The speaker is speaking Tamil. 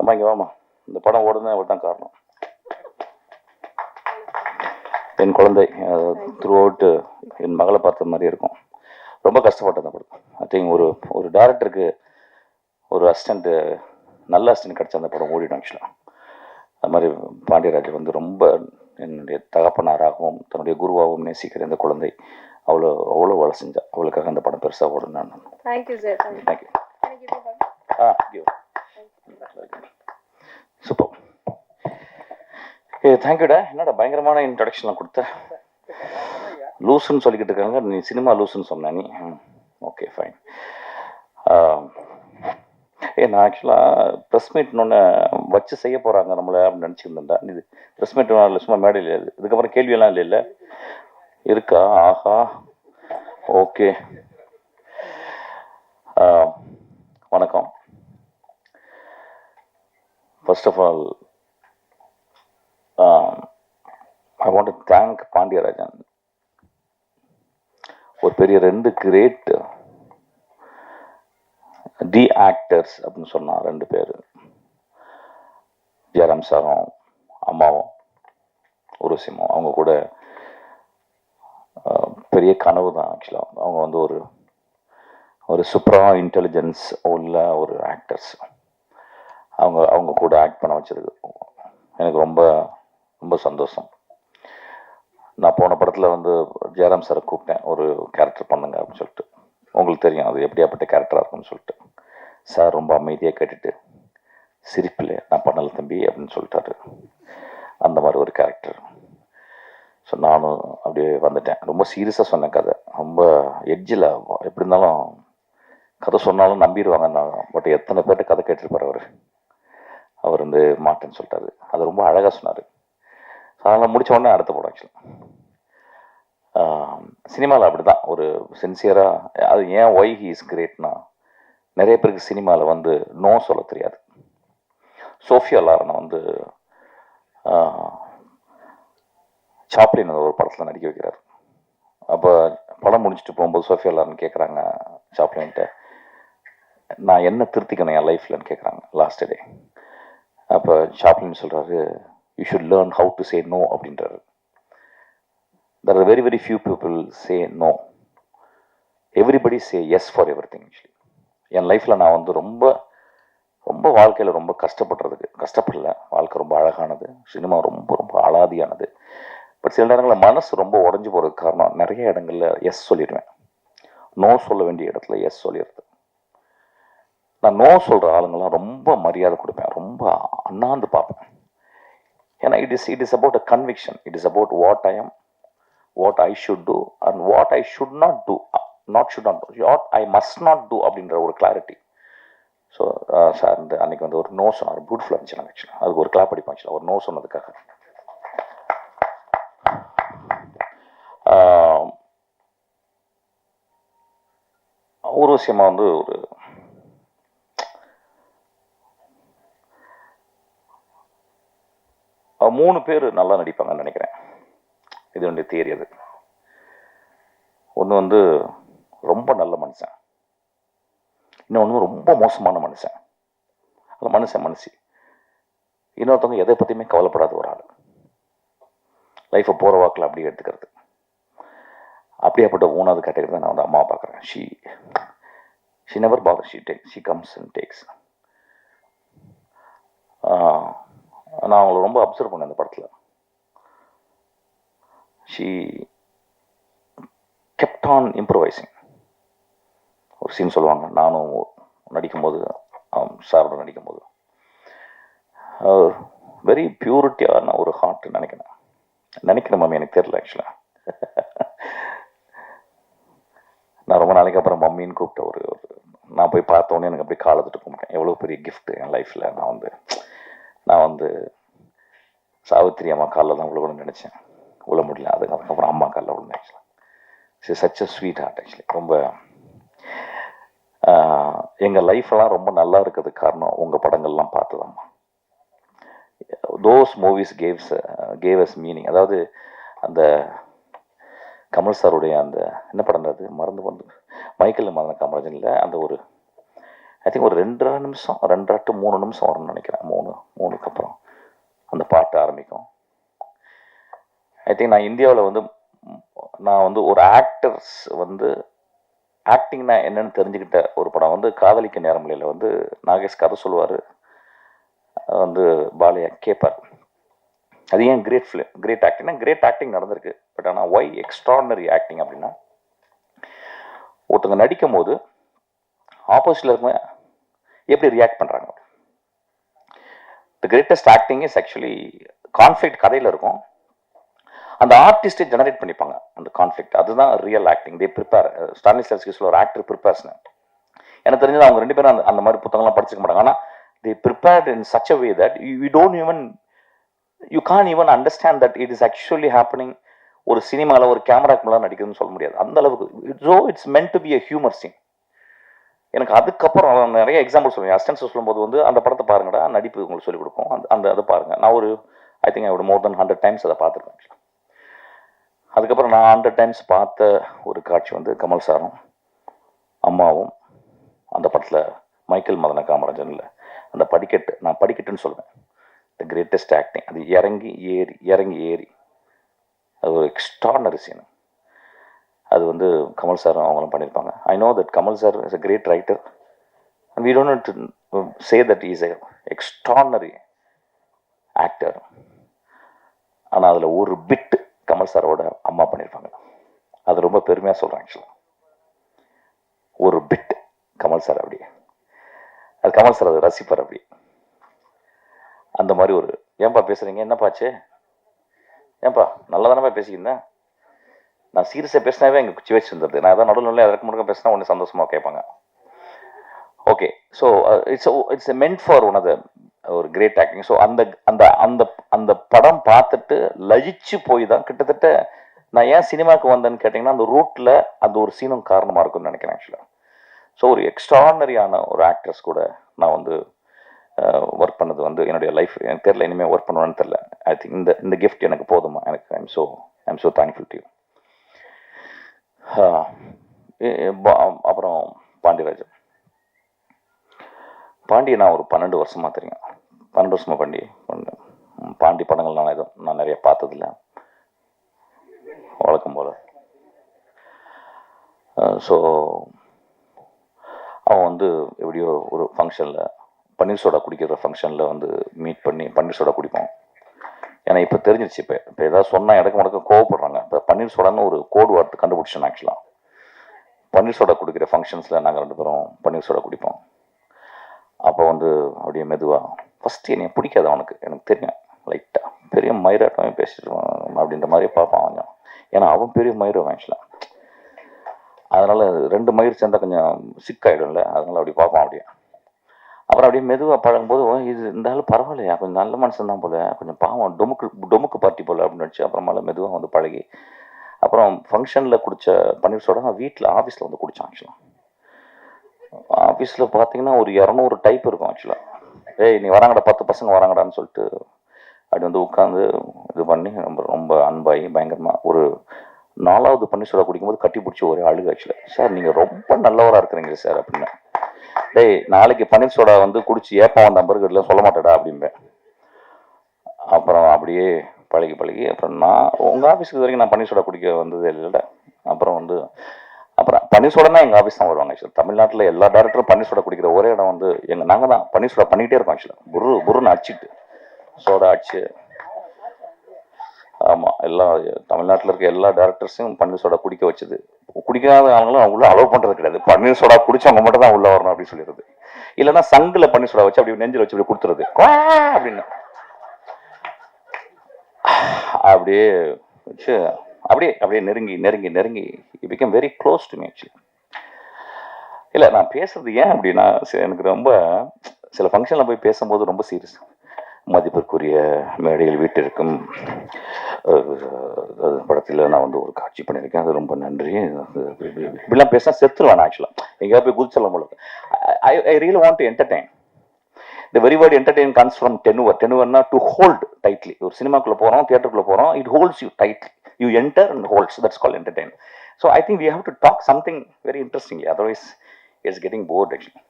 அம்மா இங்கே வாமா, இந்த படம் ஓடுனே அவள் தான் காரணம். என் குழந்தை த்ரூ அவுட்டு என் மகளை பார்த்த மாதிரி இருக்கும். ரொம்ப கஷ்டப்பட்டேன் அந்த படம். ஐ திங்க் ஒரு டேரக்டருக்கு ஒரு அசிஸ்டண்ட்டு, நல்ல அசிஸ்டன்ட் கிடச்ச அந்த படம் ஓடிடும் ஆக்சுவலாக. அது மாதிரி பாண்டியராஜ் வந்து ரொம்ப என்னுடைய தகப்பனாராகவும் தன்னுடைய குருவாகவும் நேசிக்கிற இந்த குழந்தை அவ்வளோ வேலை செஞ்சா. அவளுக்காக அந்த படம் பெருசாக ஓடணும். நான் தேங்க்யூ சார். தேங்க்யூ. சூப்பர். தேங்க்யூடா. என்னடா பயங்கரமான இன்ட்ரடக்ஷன்லாம் கொடுத்த. லூசுன்னு சொல்லிக்கிட்டு இருக்காங்க, நீ சினிமா லூசுன்னு சொன்ன நீ. Okay fine. நான் ஆக்சுவலாக ப்ரெஸ் மீட்னு வச்சு செய்ய போகிறாங்க நம்மளை அப்படின்னு நினச்சிருந்தேன்டா. இது ப்ரெஸ் மீட் இல்லை, சும்மா மேடை இல்லையா? இதுக்கப்புறம் கேள்வியெல்லாம் இல்லை இருக்கா? ஆஹா, ஓகே. வணக்கம். First of all I want to thank Pandiarajan. ஒரு பெரிய 2 கிரேட் டி ஆக்டர்ஸ் அப்படின்னு சொன்னான், 2 பேர். ஜெயராம் சாரும் அம்மாவும் உருவசிமும். அவங்க கூட பெரிய கனவு தான் ஆக்சுவலாக. அவங்க வந்து ஒரு சூப்பரா இன்டெலிஜென்ஸ் உள்ள ஒரு ஆக்டர்ஸ். அவங்க கூட ஆக்ட் பண்ண வச்சது எனக்கு ரொம்ப ரொம்ப சந்தோஷம். நான் போன படத்தில் வந்து ஜெயராம் சாரை கூப்பிட்டேன், ஒரு கேரக்டர் பண்ணுங்க அப்படின்னு சொல்லிட்டு. உங்களுக்கு தெரியும் அது எப்படியாப்பட்ட கேரக்டராக இருக்குன்னு சொல்லிட்டு. சார் ரொம்ப அமைதியாக கேட்டுட்டு சிரிப்பில் நான் பண்ணல தம்பி அப்படின்னு சொல்லிட்டாரு. அந்த மாதிரி ஒரு கேரக்டர். ஸோ நானும் அப்படியே வந்துட்டேன். ரொம்ப சீரியஸாக சொன்னேன் கதை. ரொம்ப எட்ஜில் எப்படி இருந்தாலும் கதை சொன்னாலும் நம்பிடுவாங்க. நான் பட் எத்தனை பேர்கிட்ட கதை கேட்டிருப்பார் அவர் வந்து மாட்டேன்னு சொல்லிட்டாரு. அது ரொம்ப அழகாக சொன்னார். அதெல்லாம் முடித்த உடனே அடுத்த படம் ஆக்சுவலாக. சினிமாவில் அப்படி தான் ஒரு சின்சியராக. அது ஏன் ஒய் ஹி இஸ் கிரேட்னா, நிறைய பேருக்கு சினிமாவில் வந்து நோ சொல்ல தெரியாது. சோஃபியா லாரனை வந்து சாப்ளின் ஒரு படத்தில் நடிக்க வைக்கிறார். அப்போ படம் முடிச்சுட்டு போகும்போது சோஃபியா லாரன் கேட்குறாங்க சாப்ளின்கிட்ட, நான் என்ன திருத்திக்கணும் என் லைஃப்லன்னு கேட்குறாங்க லாஸ்ட் டே. அப்போ சாப்ளின் சொல்கிறாரு, you should learn how to say no அப்படின்றாரு. There are very very few people say no. Everybody say yes for everything actually. என் லைஃப்பில் நான் வந்து ரொம்ப ரொம்ப வாழ்க்கையில் ரொம்ப கஷ்டப்படல. வாழ்க்கை ரொம்ப அழகானது, சினிமா ரொம்ப ரொம்ப அலாதியானது. பட் சில நேரங்களில் மனசு ரொம்ப உடஞ்சி போகிறதுக்கு காரணம் நிறைய இடங்களில் எஸ் சொல்லிடுவேன். நோ சொல்ல வேண்டிய இடத்துல எஸ் சொல்லிடுறது. நான் நோ சொல்கிற ஆளுங்கள்லாம் ரொம்ப மரியாதை கொடுப்பேன், ரொம்ப அண்ணாந்து பார்ப்பேன். ஏன்னா it is about a conviction. It is about what I am, what I should do and what I should not do, what I must not do அப்படின்ற ஒரு கிளாரிட்டி. ஸோ சார் இந்த அன்னைக்கு வந்து ஒரு நோ சொன்னார், பியூட்டிஃபுல்லாக இருந்துச்சு. நான் ஆக்சுவலாக அதுக்கு ஒரு கிளாப் அடிப்பேன் ஆக்சுவலாக, ஒரு நோ சொன்னதுக்காக. ஒரு விஷயமா வந்து ஒரு 3 பேர் நல்லா நடிப்பாங்கன்னு நினைக்கிறேன். இது என்னுடைய தியரி. அது ஒன்று வந்து ரொம்ப நல்ல மனுஷன், இன்னொன்று ரொம்ப மோசமான மனுஷன். அது மனுஷி. இன்னொருத்தவங்க எதை பற்றியுமே கவலைப்படாத ஒரு ஆள், லைஃப்பை போகிற வாக்கில் அப்படியே எடுத்துக்கிறது. அப்படியாப்பட்ட 3வது கேட்டகரி தான் நான் வந்து அம்மாவை பார்க்குறேன். She never bother, she comes and takes. நான் அவங்கள ரொம்ப அப்சர்வ் பண்ணேன் இந்த படத்தில். She kept on improvising. ஒரு சீன் சொல்லுவாங்க, நானும் நடிக்கும்போது சாரோட நடிக்கும்போது, வெரி பியூரிட்டியான ஒரு ஹார்ட் நினைக்கிறேன் மம்மி, எனக்கு தெரியல ஆக்சுவலாக. நான் ரொம்ப நாளைக்கு அப்புறம் மம்மின்னு கூப்பிட்ட நான் போய் பார்த்தோன்னே எனக்கு அப்படியே காலத்துட்டு கும்பிட்டேன். எவ்வளோ பெரிய கிஃப்ட் என் லைஃப்பில். நான் வந்து சாவித்திரி அம்மா காலில் தான் விழுகணும்னு நினச்சேன், விழ முடியல. அதுக்கப்புறம் அம்மா காலில் விழுந்தேன் ஆக்சுவலாக. Such a sweet heart actually. ரொம்ப எங்கள் லைஃப்லாம் ரொம்ப நல்லா இருக்கிறதுக்கு காரணம் உங்கள் படங்கள்லாம் பார்த்துதாம்மா. Those movies gave us meaning. அதாவது அந்த கமல் சாருடைய அந்த என்ன படம் அது மறந்து வந்து மைக்கேல் மறந்த காமராஜனில் அந்த ஒரு ஐ திங்க் ஒரு 2.5 நிமிஷம் 2.5 to 3 நிமிஷம் வரும்னு நினைக்கிறேன். 3க்கு அப்புறம் அந்த பாட்டு ஆரம்பிக்கும். ஐ திங்க் நான் வந்து ஒரு ஆக்டர்ஸ் வந்து ஆக்டிங்னா என்னன்னு தெரிஞ்சுக்கிட்ட ஒரு படம் வந்து காதலிக்க நேரமில்லையில் வந்து நாகேஷ் கதை சொல்லுவார், வந்து பாலையா கேட்பார். அது ஏன் கிரேட் ஆக்டிங்னா கிரேட் ஆக்டிங் நடந்திருக்கு. பட் ஆனால் ஒய் எக்ஸ்ட்ராடனரி ஆக்டிங் அப்படின்னா, ஒருத்தவங்க நடிக்கும் போது ஆப்போசிட்ல இருக்கவங்க எப்படி ரியாக்ட் பண்ணுறாங்க. The greatest acting is actually conflict கதையில் இருக்கும், அந்த ஆர்டிஸ்டை ஜெனரேட் பண்ணிப்பாங்க அந்த கான்ஃப்ளிக்ட். அதுதான் ரியல் ஆக்டிங். தே ப்ரிப்பேர். ஸ்டானிஸ்லாவ்ஸ்கி சொல்ல ஒரு ஆக்டர் ப்ரிப்பேர்ஸ்னு எனக்கு தெரிஞ்சது. அவங்க 2 பேரும் அந்த மாதிரி புத்தகம்லாம் படிச்சுக்க மாட்டாங்க. ஆனால் they prepared in such a way that you can even understand that it is actually happening. ஒரு சினிமாவில் ஒரு கேமராக்கு மேலே நடிக்கிறதுன்னு சொல்ல முடியாது, அந்த அளவுக்கு. It's meant to be a humour scene. எனக்கு அதுக்கப்புறம் நிறைய எக்ஸாம்பிள் சொல்லுவேன். அசிஸ்டன்ஸ் சொல்லும்போது வந்து அந்த படத்தை பாருங்கடா, நடிப்பு உங்களுக்கு சொல்லிக் கொடுக்கும், அதை பாருங்க. நான் I think I more then 100 times அதை பார்த்துருக்கேன். அதுக்கப்புறம் நான் 100 times பார்த்த ஒரு காட்சி வந்து கமல் சாரும் அம்மாவும் அந்த படத்தில் மைக்கேல் மதன காமராஜன்ல அந்த படிக்கட்டு, நான் படிக்கட்டுன்னு சொல்லுவேன், த கிரேட்டஸ்ட் ஆக்டிங். அது இறங்கி ஏறி அது ஒரு எக்ஸ்ட்ராடனரி சீன். அது வந்து கமல் சாரும் அவங்களும் பண்ணியிருப்பாங்க. I know that Kamal sir is a great writer and we don't want to say that he is a extraordinary actor. ஆனால் அதில் ஒரு பிட் கமல் சாரோட அம்மா பண்ணியிருப்பாங்க. அது ரொம்ப பெருமையாக சொல்கிறேன். ஆக்சுவலாக ஒரு பிட் கமல் சார் அப்படி, அது கமல் சார் அதை ரசிப்பார் அப்படி. அந்த மாதிரி ஒரு, ஏன்பா பேசுகிறீங்க, என்னப்பாச்சு, ஏன்பா நல்லா தானேப்பா பேசிக்கிருந்தேன், நான் சீரியஸாக பேசினாவே எங்கள் குச்சி வச்சு வந்துடுது. நான் அதான் நடுவில் இறக்க முழுக்க பேசினா ஒன்று சந்தோஷமாக கேட்பாங்க. Okay, so it's meant for one of the ஒரு கிரேட் ஆக்டிங். ஸோ அந்த அந்த அந்த அந்த படம் பார்த்துட்டு லயிச்சு போய் தான் கிட்டத்தட்ட நான் ஏன் சினிமாவுக்கு வந்தேன்னு கேட்டிங்கன்னா, அந்த ரூட்டில் அந்த ஒரு சீனும் காரணமாக இருக்கும்னு நினைக்கிறேன் ஆக்சுவலாக. ஸோ ஒரு எக்ஸ்ட்ராடனரியான ஒரு ஆக்ட்ரஸ் கூட நான் வந்து ஒர்க் பண்ணது வந்து என்னுடைய லைஃப். எனக்கு தெரியல இனிமேல் ஒர்க் பண்ணுவேன்னு தெரில. ஐ திங்க் இந்த கிஃப்ட் எனக்கு போதுமா, எனக்கு I'm so thankful to you. அப்புறம் பாண்டியராஜன். பாண்டியை நான் ஒரு 12 வருஷமாக தெரியும். 12 வருஷமாக பாண்டி படங்கள் நான் நிறைய பார்த்ததில்ல, வழக்கம் போல். ஸோ அவன் வந்து எப்படியோ ஒரு ஃபங்க்ஷனில் பன்னீர் சோடா குடிக்கிற ஃபங்க்ஷனில் வந்து மீட் பண்ணி பன்னீர் சோடா குடிப்போம். ஏன்னா இப்போ தெரிஞ்சிருச்சு, இப்போ ஏதாவது சொன்னால் இடக்கு கோவப்படுறாங்க. இப்போ பன்னீர் சோடான்னு ஒரு கோடு வார்த்தை கண்டுபிடிச்சோம். ஆக்சுவலாக பன்னீர் சோடா குடிக்கிற ஃபங்க்ஷன்ஸில் நாங்கள் 2 பேரும் பன்னீர் சோடா குடிப்போம். அப்போ வந்து அப்படியே மெதுவாக, ஃபஸ்ட்டு என்னை பிடிக்காது அவனுக்கு, எனக்கு தெரியும், லைட்டாக பெரிய மயிராட்டமே பேசிடுவான் அப்படின்ற மாதிரியே பார்ப்பான் கொஞ்சம். ஏன்னா அவன் பெரிய மயிரும் ஆக்சுவலாக, அதனால் 2 மயிர் சேர்ந்தால் கொஞ்சம் சிக்காயிடும்ல, அதனால அப்படி பார்ப்பான் அப்படியே. அப்புறம் அப்படியே மெதுவாக பழகும்போது இது இந்த ஆள் பரவாயில்லையா, கொஞ்சம் நல்ல மனுஷன் தான் போல், கொஞ்சம் பாவம் டொமுக்கு பார்ட்டி போல் அப்படின்னு வச்சு அப்புறமால மெதுவாக வந்து பழகி, அப்புறம் ஃபங்க்ஷனில் குடித்த பன்னீர் சோடா வீட்டில் ஆஃபீஸில் வந்து குடித்தான். ஆக்சுவலாக ஆஃபீஸில் பார்த்தீங்கன்னா ஒரு 200 டைப் இருக்கும். ஆக்சுவலாக ஏய் நீ வராங்கடா, 10 பசங்க வராங்கடான்னு சொல்லிட்டு அப்படி வந்து உட்காந்து இது பண்ணி ரொம்ப அன்பாகி பயங்கரமாக ஒரு 4வது பன்னீர் சோடா குடிக்கும்போது கட்டி பிடிச்சி ஒரே அழுகு. ஆக்சுவலாக சார் நீங்கள் ரொம்ப நல்லவராக இருக்கிறீங்க சார் அப்படின்னு. டேய் நாளைக்கு பன்னீர் சோடா வந்து குடிச்சு ஏப்பா வந்த பர்கர்லாம் சொல்ல மாட்டேடா அப்படின்பேன். அப்புறம் அப்படியே பழகி அப்புறம் நான் உங்கள் ஆஃபீஸுக்கு வரைக்கும் நான் பன்னீர் சோடா குடிக்க வந்ததே இல்லை. அப்புறம் பன்னீர் சோடானா எங்கள் ஆஃபீஸ் தான் வருவாங்க. ஆக்சுவலாக தமிழ்நாட்டில் எல்லா டேரக்டரும் பன்னீர் சோடா குடிக்கிற ஒரே இடம் வந்து நாங்கள் தான் பன்னீர் சோடா பண்ணிகிட்டே இருக்கோம். ஆக்சுவலாக புருன்னு அடிச்சுட்டு சோடா அடிச்சு. ஆமாம், எல்லா தமிழ்நாட்டில் இருக்க எல்லா டேரக்டர்ஸையும் பன்னீர் சோடா குடிக்க வச்சது. குடிக்காத அவங்களும் உள்ள அலோவ் பண்ணுறது கிடையாது. பன்னீர் சோடா குடிச்சவங்க மட்டும் தான் உள்ள வரணும் அப்படின்னு சொல்லிடுறது. இல்லைன்னா சங்கில் பன்னீர் சோடா வச்சு அப்படி நெஞ்சில் வச்சு அப்படி கொடுத்துறது அப்படின்னு அப்படியே வச்சு அப்படியே நெருங்கி it become very close to me. Actually இல்லை நான் பேசுறது ஏன் அப்படின்னா, எனக்கு ரொம்ப சில ஃபங்க்ஷனில் போய் பேசும்போது ரொம்ப சீரியஸ். மதிப்பிற்குரிய மேடையில் வீட்டிற்கும் படத்தில் நான் வந்து ஒரு காட்சி பண்ணியிருக்கேன், அது ரொம்ப நன்றி. இப்படிலாம் பேசினா செத்துருவேன் ஆக்சுவலாக, எங்கேயா போய் குதிச்சலாம் போல. I really want to entertain. The very word entertain comes from tenure. Tenure to hold tightly. ஒரு சினிமாக்குள்ள போறோம், தியேட்டருக்குள்ள போறோம், it holds you tightly. You enter and holds. That's called entertain. So I think we have to talk something very interestingly. Otherwise, it's getting bored actually.